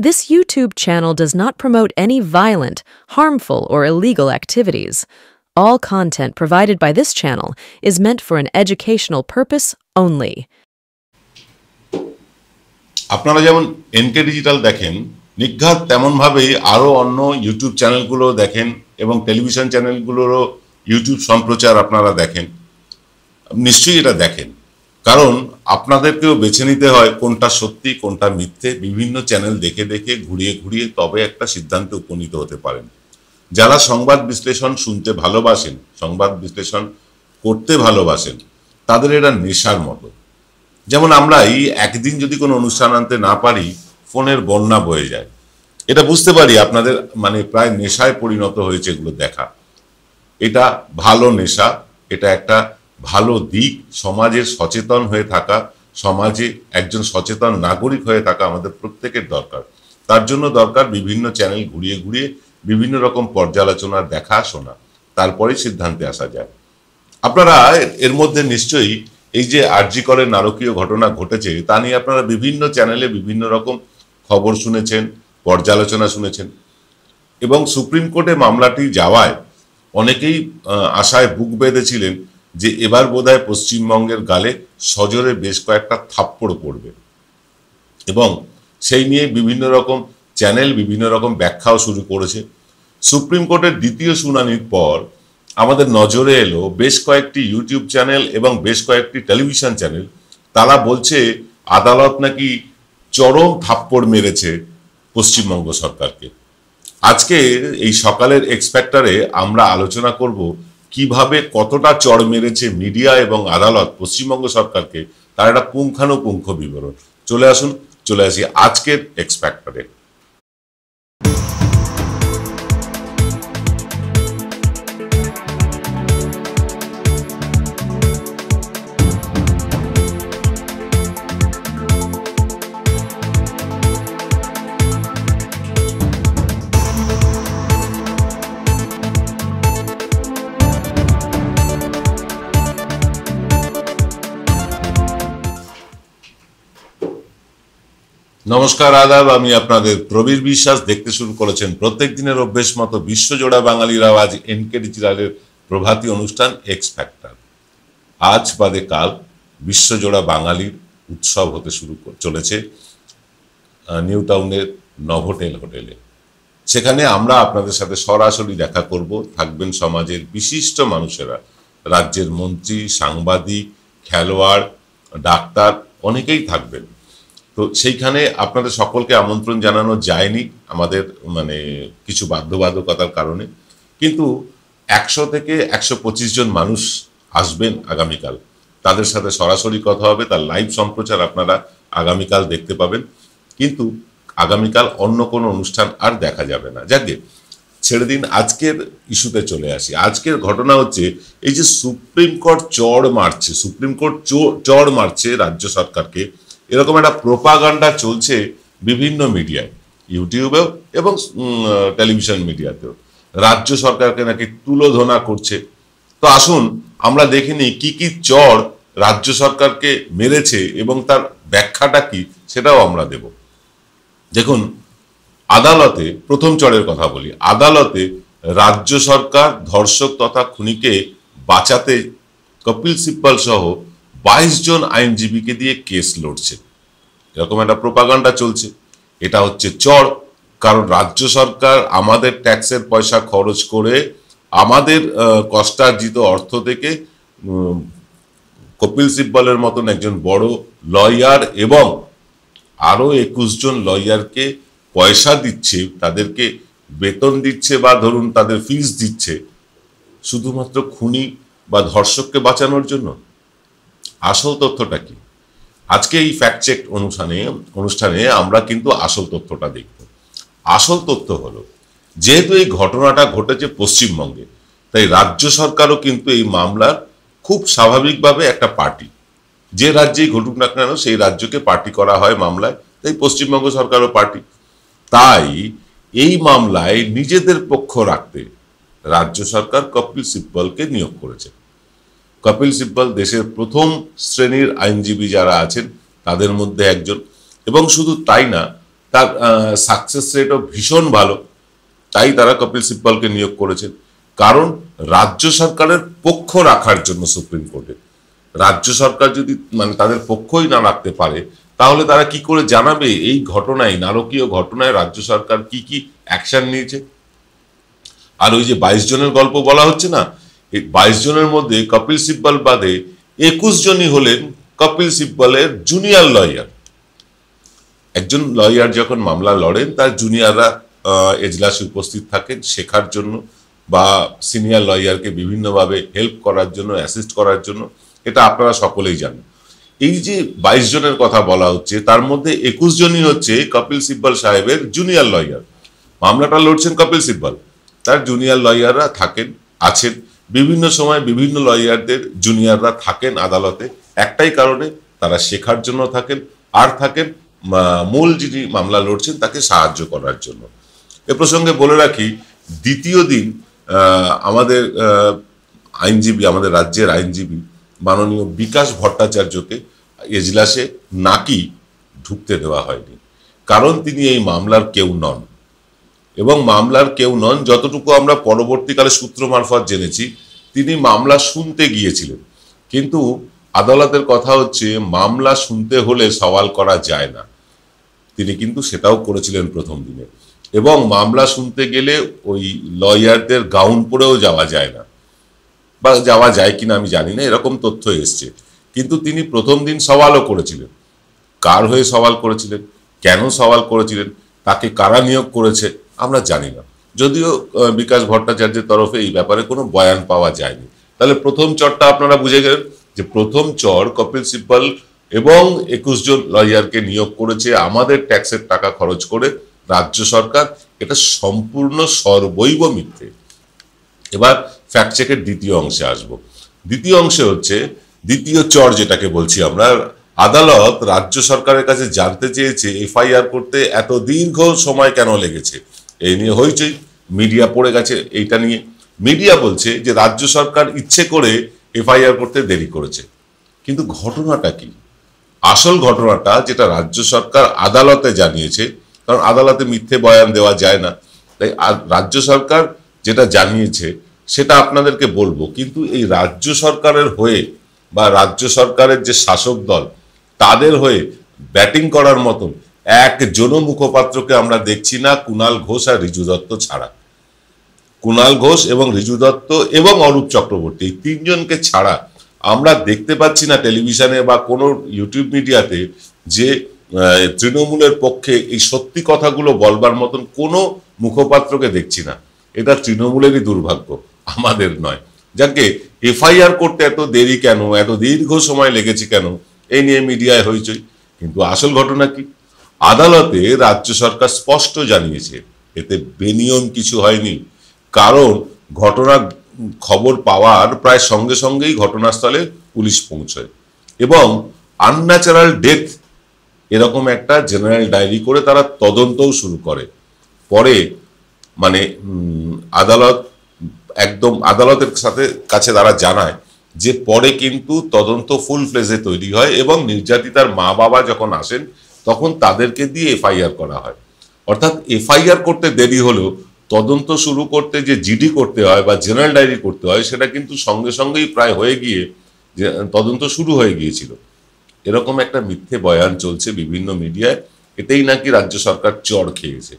This YouTube channel does not promote any violent, harmful, or illegal activities. All content provided by this channel is meant for an educational purpose only. আপনারা যেমন NK digital দেখেন, নিঘাত তেমনভাবেই আরও অন্য YouTube চ্যানেলগুলো দেখেন এবং television চ্যানেলগুলোরও YouTube সম্প্রচার আপনারা দেখেন। নিশ্চয়ই এটা দেখেন, কারণ আপনাদেরকেও বেছে নিতে হয় কোনটা সত্যি কোনটা মিথ্যে। বিভিন্ন চ্যানেল দেখে দেখে ঘুরিয়ে ঘুরিয়ে তবে একটা সিদ্ধান্তে উপনীত হতে পারেন। যারা সংবাদ বিশ্লেষণ শুনতে ভালোবাসেন, সংবাদ বিশ্লেষণ করতে ভালোবাসেন, তাদের এটা নেশার মতো। যেমন আমরা এই একদিন যদি কোনো অনুষ্ঠান আনতে না পারি, ফোনের বন্যা বয়ে যায়। এটা বুঝতে পারি আপনাদের প্রায় নেশায় পরিণত হয়েছে এগুলো দেখা। এটা ভালো নেশা, এটা একটা ভালো দিক। সমাজের সচেতন হয়ে থাকা, সমাজে একজন সচেতন নাগরিক হয়ে থাকা আমাদের প্রত্যেকের দরকার। তার জন্য দরকার বিভিন্ন চ্যানেল ঘুরিয়ে ঘুরিয়ে বিভিন্ন রকম পর্যালোচনার দেখা শোনা, তারপরে সিদ্ধান্তে আসা যায়। আপনারা এর মধ্যে নিশ্চয়ই এই যে আরজি করের নারকীয় ঘটনা ঘটেছে তা নিয়ে আপনারা বিভিন্ন চ্যানেলে বিভিন্ন রকম খবর শুনেছেন, পর্যালোচনা শুনেছেন এবং সুপ্রিম কোর্টে মামলাটি যাওয়ায় অনেকেই আশায় বুক বেঁধেছিলেন যে এবার বোধহয় পশ্চিমবঙ্গের গালে সজোরে বেশ কয়েকটা থাপ্পড় পড়বে এবং সেই নিয়ে বিভিন্ন রকম চ্যানেল বিভিন্ন রকম ব্যাখ্যাও শুরু করেছে। সুপ্রিম কোর্টের দ্বিতীয় শুনানির পর আমাদের নজরে এলো বেশ কয়েকটি ইউটিউব চ্যানেল এবং বেশ কয়েকটি টেলিভিশন চ্যানেল, তারা বলছে আদালত নাকি চরম থাপ্পড় মেরেছে পশ্চিমবঙ্গ সরকারকে। আজকে এই সকালের এক্সপেক্টারে আমরা আলোচনা করব কিভাবে কতটা চড় মেরেছে মিডিয়া এবং আদালত পশ্চিমবঙ্গ সরকারকে, তার একটা পুঙ্খানুপুঙ্খ বিবরণ। চলে আসি আজকের এক্সপেক্টারে। নমস্কার, আদাব। আমি আপনাদের প্রবীর বিশ্বাস। দেখতে শুরু করেছেন প্রত্যেক দিনের অভ্যেস মতো বিশ্বজোড়া বাঙালির আওয়াজ এনকে ডিজিটালের প্রভাতী অনুষ্ঠান এক্স ফ্যাক্টর। আজ বাদে কাল বিশ্বজোড়া বাঙালির উৎসব হতে চলেছে নিউ টাউনের নভোটেল হোটেলে। সেখানে আমরা আপনাদের সাথে সরাসরি দেখা করব। থাকবেন সমাজের বিশিষ্ট মানুষেরা, রাজ্যের মন্ত্রী, সাংবাদিক, খেলোয়াড়, ডাক্তার, অনেকেই থাকবেন। তো সেইখানে আপনাদের সকলকে আমন্ত্রণ জানানো যায়নি আমাদের কিছু বাধ্যবাধকতার কারণে, কিন্তু 100 থেকে 125 জন মানুষ আসবেন আগামীকাল। তাদের সাথে সরাসরি কথা হবে, তার লাইভ সম্প্রচার আপনারা আগামীকাল দেখতে পাবেন। কিন্তু আগামীকাল অন্য কোনো অনুষ্ঠান আর দেখা যাবে না। যাকে ছেড়ে দিন, আজকের ইস্যুতে চলে আসি। আজকের ঘটনা হচ্ছে এই যে সুপ্রিম কোর্ট চড় মারছে রাজ্য সরকারকে, এরকম একটা প্রোপাগান্ডা চলছে বিভিন্ন মিডিয়ায়, ইউটিউবেও এবং টেলিভিশন মিডিয়াতেও। রাজ্য সরকারকে নাকি তুলোধনা করছে। তো আসুন আমরা দেখিনি কি কি চড় রাজ্য সরকারকে মেরেছে এবং তার ব্যাখ্যাটা কি সেটাও আমরা দেব। দেখুন, আদালতে প্রথম চড়ের কথা বলি। আদালতে রাজ্য সরকার ধর্ষক তথা খুনিকে বাঁচাতে কপিল সিব্বল সহ 22 জন আইনজীবীকে দিয়ে কেস লড়ছে, এরকম একটা প্রোপাগান্ডা চলছে। এটা হচ্ছে চড়, কারণ রাজ্য সরকার আমাদের ট্যাক্সের পয়সা খরচ করে আমাদের কষ্টার্জিত অর্থ থেকে কপিল সিব্বলের মতন একজন বড় লয়ার এবং আরও 21 জন লয়ারকে পয়সা দিচ্ছে, তাদেরকে বেতন দিচ্ছে বা ধরুন তাদের ফিস দিচ্ছে শুধুমাত্র খুনি বা ধর্ষককে বাঁচানোর জন্য। আসল তথ্যটা কি? আজকে এই ফ্যাক্ট চেক অনুষ্ঠানে আমরা কিন্তু আসল তথ্যটা দেখব। আসল তথ্য হলো, যেহেতু এই ঘটনাটা ঘটেছে পশ্চিমবঙ্গে, তাই রাজ্য সরকারও কিন্তু এই মামলার খুব স্বাভাবিকভাবে একটা পার্টি। যে রাজ্যেই ঘটুক না কেন সেই রাজ্যকে পার্টি করা হয় মামলায়, তাই পশ্চিমবঙ্গ সরকারও পার্টি। তাই এই মামলায় নিজেদের পক্ষ রাখতে রাজ্য সরকার কপিল সিব্বলকে নিয়োগ করেছে। কপিল সিব্বল দেশের প্রথম শ্রেণীর আইনজীবী যারা আছেন তাদের মধ্যে একজন, এবং শুধু তাই না, তার সাকসেস রেটও ভীষণ ভালো, তাই তারা কপিল সিব্বলকে নিয়োগ করেছেন। কারণ রাজ্য সরকারের পক্ষ রাখার জন্য সুপ্রিম কোর্টে, রাজ্য সরকার যদি মানে তাদের পক্ষই না রাখতে পারে, তাহলে তারা কি করে জানাবে এই ঘটনায়, নারকীয় ঘটনায় রাজ্য সরকার কি কি অ্যাকশন নিয়েছে। আর ওই যে 22 জনের গল্প বলা হচ্ছে না, এই 22 জনের মধ্যে কপিল সিব্বল বাদে 21 জনই হলেন কপিল সিব্বলের জুনিয়র লয়ার। একজন লয়ার যখন মামলা লড়েন, তার জুনিয়ররা এজলাসে উপস্থিত থাকেন শেখার জন্য বা সিনিয়র লয়ারকে বিভিন্নভাবে হেল্প করার জন্য, অ্যাসিস্ট করার জন্য। এটা আপনারা সকলেই জানেন। এই যে 22 জনের কথা বলা হচ্ছে, তার মধ্যে 21 জনই হচ্ছে কপিল সিব্বল সাহেবের জুনিয়র লয়ার। মামলাটা লড়ছেন কপিল সিব্বল, তার জুনিয়র লয়াররা আছেন। বিভিন্ন সময় বিভিন্ন লয়ারদের জুনিয়ররা থাকেন আদালতে, একটাই কারণে, তারা শেখার জন্য থাকেন, আর থাকেন মূল যিনি মামলা লড়ছেন তাকে সাহায্য করার জন্য। এ প্রসঙ্গে বলে রাখি, দ্বিতীয় দিন আমাদের আইনজীবী, আমাদের রাজ্যের আইনজীবী মাননীয় বিকাশ ভট্টাচার্যকে এজলাসে নাকি ঢুকতে দেওয়া হয়নি, কারণ তিনি এই মামলার কেউ নন। এবং মামলার কেউ নন যতটুকু আমরা পরবর্তীকালে সূত্র মারফত জেনেছি, তিনি মামলা শুনতে গিয়েছিলেন। কিন্তু আদালতের কথা হচ্ছে মামলা শুনতে হলে সওয়াল করা যায় না, তিনি কিন্তু সেটাও করেছিলেন প্রথম দিনে। এবং মামলা শুনতে গেলে ওই লয়ারদের গাউন পরেও যাওয়া যায় না, বা যাওয়া যায় কিনা আমি জানি না, এরকম তথ্য এসছে। কিন্তু তিনি প্রথম দিন সওয়ালও করেছিলেন। কার হয়ে সওয়াল করেছিলেন, কেন সওয়াল করেছিলেন, তাকে কারা নিয়োগ করেছে আমরা জানি না। যদিও বিকাশ ভট্টাচার্যের তরফে এই ব্যাপারে কোনো বয়ান পাওয়া যায়নি। তাহলে প্রথম চরটা আপনারা বুঝে গেলেন যে প্রথম চর কপিল সিব্বল এবং 21 জন লয়ারকে নিয়োগ করেছে আমাদের ট্যাক্সের টাকা খরচ করে রাজ্য সরকার। এটা সম্পূর্ণ সর্বৈব মিথ্যে। এবার ফ্যাক্ট চেকের দ্বিতীয় অংশে আসবো। দ্বিতীয় অংশে হচ্ছে দ্বিতীয় চর যেটাকে বলছি আমরা, আদালত রাজ্য সরকারের কাছে জানতে চেয়েছে এফআইআর করতে এত দীর্ঘ সময় কেন লেগেছে। এই নিয়ে হইচই, মিডিয়া পড়ে গেছে এইটা নিয়ে। মিডিয়া বলছে যে রাজ্য সরকার ইচ্ছে করে এফআইআর করতে দেরি করেছে। কিন্তু ঘটনাটা কি? আসল ঘটনাটা যেটা রাজ্য সরকার আদালতে জানিয়েছে, কারণ আদালতে মিথ্যে বয়ান দেওয়া যায় না, তাই রাজ্য সরকার যেটা জানিয়েছে সেটা আপনাদেরকে বলবো। কিন্তু এই রাজ্য সরকারের হয়ে বা রাজ্য সরকারের যে শাসক দল, তাদের হয়ে ব্যাটিং করার মতন একজন মুখপাত্রকে আমরা দেখছি না, কুণাল ঘোষ আর রিজু দত্ত ছাড়া। কুণাল ঘোষ এবং রিজু দত্ত এবং অরূপ চক্রবর্তী, এই তিনজনকে ছাড়া আমরা দেখতে পাচ্ছি না টেলিভিশনে বা কোনো ইউটিউব মিডিয়াতে যে তৃণমূলের পক্ষে এই সত্যি কথাগুলো বলবার মতন কোনো মুখপাত্রকে দেখছি না। এটা তৃণমূলেরই দুর্ভাগ্য, আমাদের নয়। যাকে এফআইআর করতে এত দেরি কেন, এত দীর্ঘ সময় লেগেছে কেন, এই নিয়ে মিডিয়ায় হইচই। কিন্তু আসল ঘটনা কি? আদালতে রাজ্য সরকার স্পষ্ট জানিয়েছে এতে বেনিয়ম কিছু হয়নি। কারণ ঘটনার খবর পাওয়ার প্রায় সঙ্গে সঙ্গেই ঘটনাস্থলে পুলিশ পৌঁছয় এবং আনন্যাচারাল ডেথ এরকম একটা জেনারেল ডায়েরি করে তারা তদন্তও শুরু করে। পরে মানে আদালত একদম আদালতের কাছে তারা জানায় যে পরে কিন্তু তদন্ত ফুল ফ্লেজে তৈরি হয় এবং নির্যাতিতার মা বাবা যখন আসেন তখন তাদেরকে দিয়ে এফআইআর করা হয়। অর্থাৎ এফআইআর করতে দেরি হলেও তদন্ত শুরু করতে যে জিডি করতে হয় বা জেনারেল ডায়েরি করতে হয়, সেটা কিন্তু সঙ্গে সঙ্গেই প্রায় হয়ে গিয়ে তদন্ত শুরু হয়ে গিয়েছিল। এরকম একটা মিথ্যে বয়ান চলছে বিভিন্ন মিডিয়ায়, এতেই নাকি রাজ্য সরকার চড় খেয়েছে।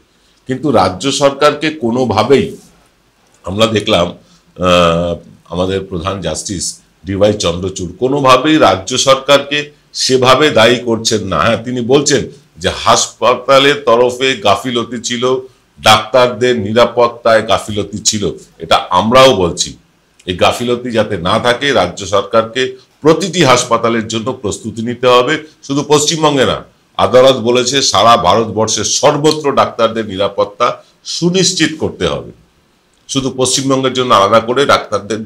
কিন্তু রাজ্য সরকারকে কোনোভাবেই আমরা দেখলাম আমাদের প্রধান জাস্টিস ডিওয়াই চন্দ্রচূড় কোনোভাবেই রাজ্য সরকারকে সেভাবে দায়ী করছেন না। হ্যাঁ, তিনি বলছেন যে হাসপাতালের তরফে গাফিলতি ছিল, ডাক্তারদের নিরাপত্তায় গাফিলতি ছিল, এটা আমরাও বলছি। এই গাফিলতি যাতে না থাকে রাজ্য সরকারকে প্রতিটি হাসপাতালের জন্য প্রস্তুতি নিতে হবে। শুধু পশ্চিমবঙ্গে না, আদালত বলেছে সারা ভারতবর্ষের সর্বত্র ডাক্তারদের নিরাপত্তা সুনিশ্চিত করতে হবে। শুধু পশ্চিমবঙ্গের জন্য আলাদা করে ডাক্তারদের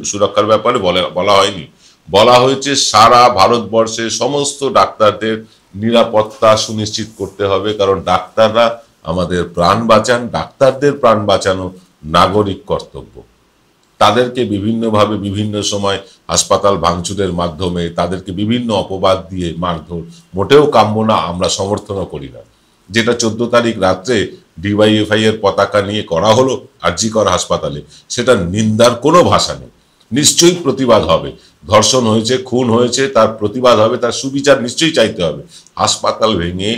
সুরক্ষার ব্যাপারে বলা হয়নি, বলা হয়েছে সারা ভারতবর্ষে সমস্ত ডাক্তারদের নিরাপত্তা সুনিশ্চিত করতে হবে। কারণ ডাক্তাররা আমাদের প্রাণ বাঁচান, ডাক্তারদের প্রাণ বাঁচানো নাগরিক কর্তব্য। তাদেরকে বিভিন্নভাবে বিভিন্ন সময় হাসপাতাল ভাঙচুরের মাধ্যমে তাদেরকে বিভিন্ন অপবাদ দিয়ে মারধর মোটেও কাম্য না, আমরা সমর্থনও করি না। যেটা 14 তারিখ রাত্রে ডিওয়াইএফআই এর পতাকা নিয়ে করা হলো আরজি কর হাসপাতালে, সেটা নিন্দার কোনো ভাষা নেই। নিশ্চয়ই প্রতিবাদ হবে। ধর্ষণ হয়েছে, খুন হয়েছে, তার প্রতিবাদ হবে, তার সুবিচার নিশ্চয়ই চাইতে হবে। হাসপাতাল ভেঙে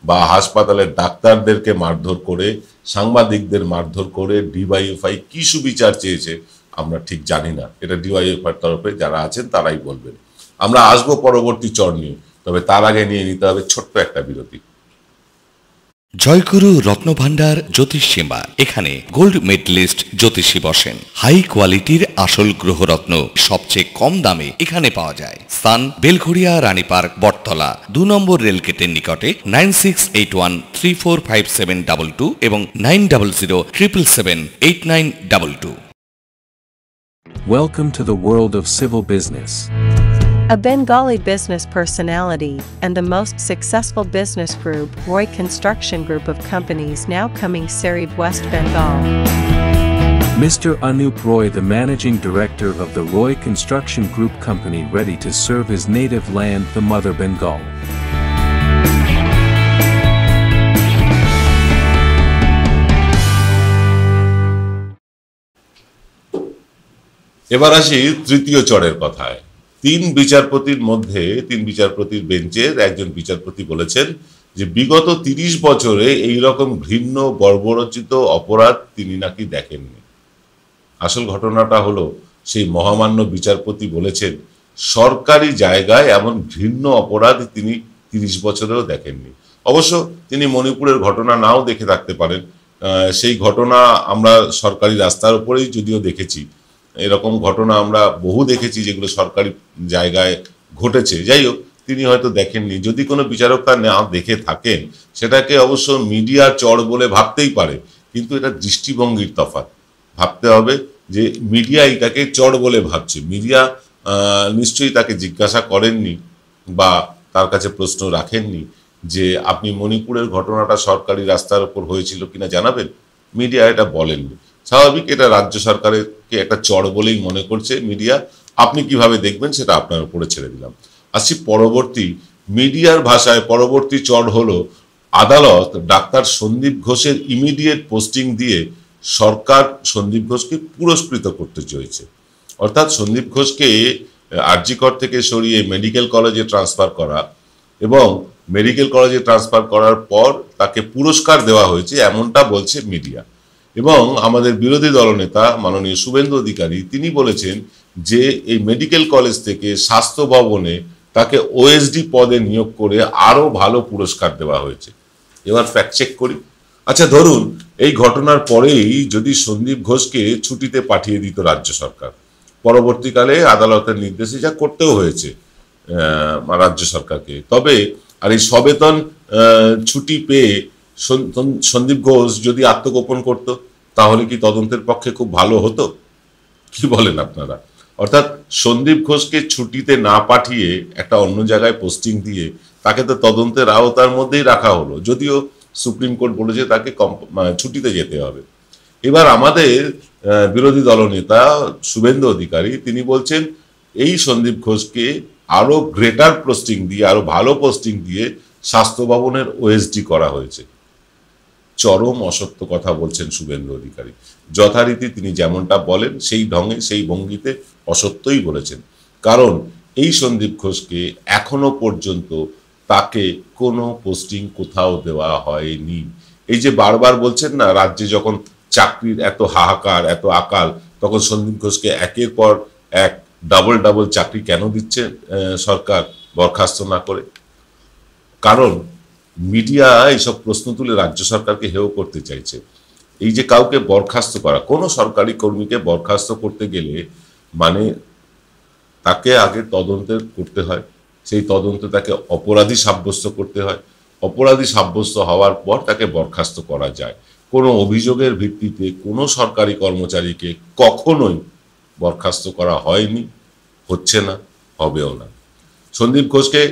বা হাসপাতালের ডাক্তারদেরকে মারধর করে, সাংবাদিকদের মারধর করে ডিওয়াইএফআই কি সুবিচার চেয়েছে আমরা ঠিক জানি না। এটা ডিওয়াইএফআইয়ের তরফে যারা আছেন তারাই বলবেন। আমরা আসবো পরবর্তী চর নিয়ে, তবে তার আগে নিয়ে নিতে হবে ছোট্ট একটা বিরতি। জয়গুরু রত্নভান্ডার জ্যোতিষ সীমা, এখানে গোল্ড মেডেলিস্ট জ্যোতিষী বসেন। হাই কোয়ালিটির আসল গ্রহরত্ন সবচেয়ে কম দামে এখানে পাওয়া যায়। স্থান বেলঘড়িয়া রানীপার্ক বটতলা 2 নম্বর রেলগেটের নিকটে। 9681345722 এবং 9007778922। Welcome to the world of civil business. A Bengali business personality and the most successful business group, Roy Construction Group of companies, now coming Sarib, West Bengal. Mr. Anup Roy, the managing director of the Roy Construction Group company, ready to serve his native land, the mother Bengal. এবার আসি তৃতীয় চরের কথায়। 3 বিচারপতির বেঞ্চের একজন বিচারপতি বলেছেন যে বিগত 30 বছরে এই রকম ঘৃণ্য বর্বরচিত অপরাধ তিনি নাকি দেখেননি। আসল ঘটনাটা হলো, সেই মহামান্য বিচারপতি বলেছেন সরকারি জায়গায় এমন ঘৃণ্য অপরাধ তিনি 30 বছরেও দেখেননি। অবশ্য তিনি মণিপুরের ঘটনা নাও দেখে থাকতে পারেন। সেই ঘটনা আমরা সরকারি রাস্তার উপরেই যদিও দেখেছি, এরকম ঘটনা আমরা বহু দেখেছি যেগুলো সরকারি জায়গায় ঘটেছে। যাই হোক, তিনি হয়তো দেখেননি। যদি কোনো বিচারক তা না দেখে থাকেন, সেটাকে অবশ্য মিডিয়ার চড় বলে ভাবতেই পারে, কিন্তু এটা দৃষ্টিভঙ্গির তফাৎ। ভাবতে হবে যে মিডিয়া এটাকে চড় বলে ভাবছে। মিডিয়া নিশ্চয়ই তাকে জিজ্ঞাসা করেননি বা তার কাছে প্রশ্ন রাখেননি যে আপনি মণিপুরের ঘটনাটা সরকারি রাস্তার উপর হয়েছিল কিনা জানাবেন। মিডিয়া এটা বলেননি। স্বাভাবিক, এটা রাজ্য সরকারকে একটা চড় বলেই মনে করছে মিডিয়া। আপনি কিভাবে দেখবেন সেটা আপনার উপরে ছেড়ে দিলাম। আসছি পরবর্তী মিডিয়ার ভাষায়। পরবর্তী চড় হলো, আদালত ডাক্তার সন্দীপ ঘোষের ইমিডিয়েট পোস্টিং দিয়ে সরকার সন্দীপ ঘোষকে পুরস্কৃত করতে চেয়েছে। অর্থাৎ সন্দীপ ঘোষকে আরজি কর থেকে সরিয়ে মেডিকেল কলেজে ট্রান্সফার করা এবং মেডিকেল কলেজে ট্রান্সফার করার পর তাকে পুরস্কার দেওয়া হয়েছে, এমনটা বলছে মিডিয়া। এবং আমাদের বিরোধী দলনেতা মাননীয় শুভেন্দু অধিকারী তিনি বলেছেন যে এই মেডিকেল কলেজ থেকে স্বাস্থ্য ভবনে তাকে ওএসডি পদে নিয়োগ করে আরো ভালো পুরস্কার দেওয়া হয়েছে। এবার ফ্যাক্ট চেক করি। আচ্ছা, ধরুন এই ঘটনার পরেই যদি সন্দীপ ঘোষকে ছুটিতে পাঠিয়ে দিত রাজ্য সরকার, পরবর্তীকালে আদালতের নির্দেশে যা করতেও হয়েছে রাজ্য সরকারকে, তবে আর এই সবেতন ছুটি পেয়ে সন্দীপ ঘোষ যদি আত্মগোপন করত, তাহলে কি তদন্তের পক্ষে খুব ভালো হতো? কি বলেন আপনারা? অর্থাৎ সন্দীপ ঘোষকে ছুটিতে না পাঠিয়ে একটা অন্য জায়গায় পোস্টিং দিয়ে তাকে তো তদন্তের আওতার মধ্যেই রাখা হলো, যদিও সুপ্রিম কোর্ট বলেছে তাকে ছুটিতে যেতে হবে। এবার আমাদের বিরোধী দলনেতা শুভেন্দু অধিকারী তিনি বলছেন এই সন্দীপ ঘোষকে আরো গ্রেটার পোস্টিং দিয়ে, আরো ভালো পোস্টিং দিয়ে স্বাস্থ্য ভবনের ওএসডি করা হয়েছে। চরম অসত্য কথা বলছেন শুভেন্দু অধিকারী। যথারীতি তিনি যেমনটা বলেন সেই ঢঙে সেই ভঙ্গিতে অসত্যই বলেছেন। কারণ এই সন্দীপ ঘোষকে এখনো পর্যন্ত তাকে কোনো পোস্টিং কোথাও দেওয়া হয়নি। এই যে বারবার বলছেন না, রাজ্যে যখন চাকরির এত হাহাকার, এত আকাল, তখন সন্দীপ ঘোষকে একের পর এক ডাবল চাকরি কেন দিচ্ছে সরকার বরখাস্ত না করে? কারণ মিডিয়া এইসব প্রশ্ন তুলে রাজ্য সরকারকে হেয় করতে চাইছে। এই যে কাউকে বরখাস্ত করা, কোনো সরকারি কর্মীকে বরখাস্ত করতে গেলে মানে তাকে আগে তদন্ত করতে হয়, সেই তদন্তে তাকে অপরাধী সাব্যস্ত করতে হয়, অপরাধী সাব্যস্ত হওয়ার পর তাকে বরখাস্ত করা যায়। কোনো অভিযোগের ভিত্তিতে কোনো সরকারি কর্মচারীকে কখনোই বরখাস্ত করা হয়নি, হচ্ছে না, হবেও না। সন্দীপ ঘোষকে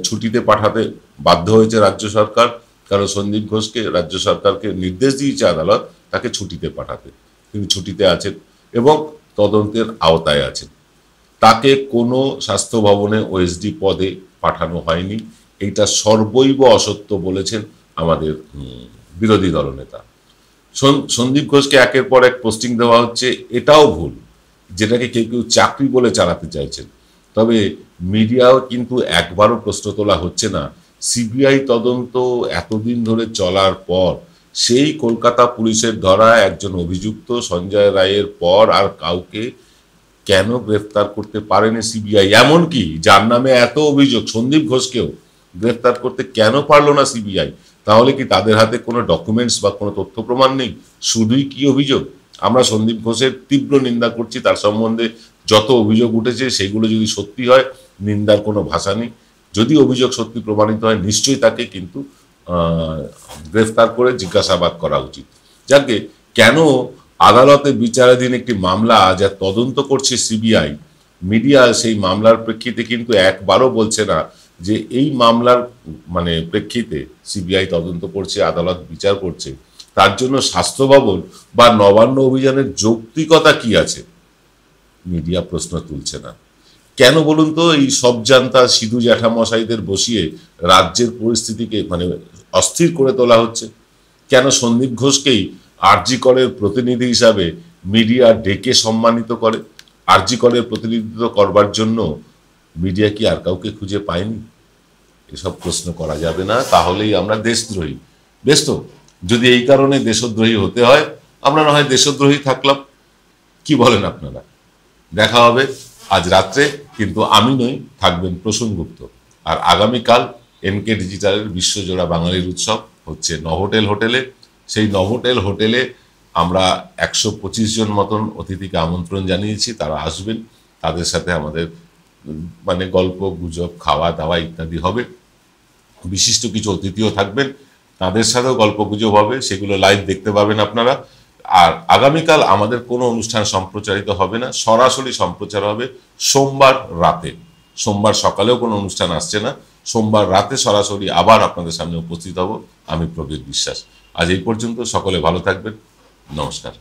ছুটিতে পাঠাতে বাধ্য হয়েছে রাজ্য সরকার, কারণ সন্দীপ ঘোষকে রাজ্য সরকারকে নির্দেশ দিয়েছে আদালত তাকে ছুটিতে পাঠাতে। তিনি ছুটিতে আছেন এবং তদন্তের আওতায় আছেন। তাকে কোনো স্বাস্থ্য ভবনে ওএসডি পদে পাঠানো হয়নি। এইটা সর্বৈব অসত্য বলেছেন আমাদের বিরোধী দলনেতা। সন্দীপ ঘোষকে একের পর এক পোস্টিং দেওয়া হচ্ছে, এটাও ভুল, যেটাকে কেউ কেউ চাকরি বলে চালাতে চাইছেন। তবে মিডিয়াও কিন্তু একবারও প্রশ্ন তোলা হচ্ছে না, সিবিআই তদন্ত এতদিন ধরে চলার পর সেই কলকাতা পুলিশের ধরা একজন অভিযুক্ত সঞ্জয় রায়ের পর আর কাউকে কেন গ্রেফতার করতে পারেনি সিবিআই? এমনকি যার নামে এত অভিযোগ, সন্দীপ ঘোষকেও গ্রেফতার করতে কেন পারলো না সিবিআই? তাহলে কি তাদের হাতে কোনো ডকুমেন্টস বা কোনো তথ্য প্রমাণ নেই? শুধুই কি অভিযোগ? আমরা সন্দীপ ঘোষের তীব্র নিন্দা করছি, তার সম্বন্ধে যত অভিযোগ উঠেছে সেগুলো যদি সত্যি হয় নিন্দার কোনো ভাষা নেই। যদি অভিযোগ সত্যি প্রমাণিত হয় নিশ্চয়ই তাকে কিন্তু গ্রেফতার করে জিজ্ঞাসাবাদ করা উচিত। যাকে কেন আদালতে বিচারাধীন একটি মামলা যা তদন্ত করছে সিবিআই, মিডিয়া সেই মামলার প্রেক্ষিতে কিন্তু একবারও বলছে না যে এই মামলার প্রেক্ষিতে সিবিআই তদন্ত করছে, আদালত বিচার করছে, তার জন্য স্বাস্থ্য ভবন বা নবান্ন অভিযানের যৌক্তিকতা কি আছে? মিডিয়া প্রশ্ন তুলছে না কেন বলুন তো? এই সব জানতা সিধু জ্যাঠামশাইদের বসিয়ে রাজ্যের পরিস্থিতিকে অস্থির করে তোলা হচ্ছে। কেন সন্দীপ ঘোষকেই আরজি করের প্রতিনিধি হিসাবে মিডিয়া ডেকে সম্মানিত করে? আরজি করের প্রতিনিধিত্ব করবার জন্য মিডিয়া কি আর কাউকে খুঁজে পায়নি? এসব প্রশ্ন করা যাবে না, তাহলেই আমরা দেশদ্রোহী। বেশ তো, যদি এই কারণে দেশদ্রোহী হতে হয় আমরা না হয় দেশদ্রোহী থাকলাম, কি বলেন আপনারা? দেখা হবে আজ রাত্রে, কিন্তু আমি নই, থাকবেন প্রসূন গুপ্ত। আর আগামীকাল এনকে ডিজিটালের বিশ্বজোড়া বাঙালির উৎসব হচ্ছে নভোটেল হোটেলে। সেই নভোটেল হোটেলে আমরা 125 জন মতন অতিথিকে আমন্ত্রণ জানিয়েছি, তারা আসবেন। তাদের সাথে আমাদের গল্প গুজব, খাওয়া দাওয়া ইত্যাদি হবে। বিশিষ্ট কিছু অতিথিও থাকবেন, তাদের সাথেও গল্প গুজব হবে, সেগুলো লাইভ দেখতে পাবেন আপনারা। আর আগামীকাল আমাদের কোনো অনুষ্ঠান সম্প্রচারিত হবে না, সরাসরি সম্প্রচার হবে সোমবার রাতে। সোমবার সকালেও কোনো অনুষ্ঠান আসছে না, সোমবার রাতে সরাসরি আবার আপনাদের সামনে উপস্থিত হব। আমি প্রবীর বিশ্বাস। আজ এই পর্যন্ত, সকলে ভালো থাকবেন, নমস্কার।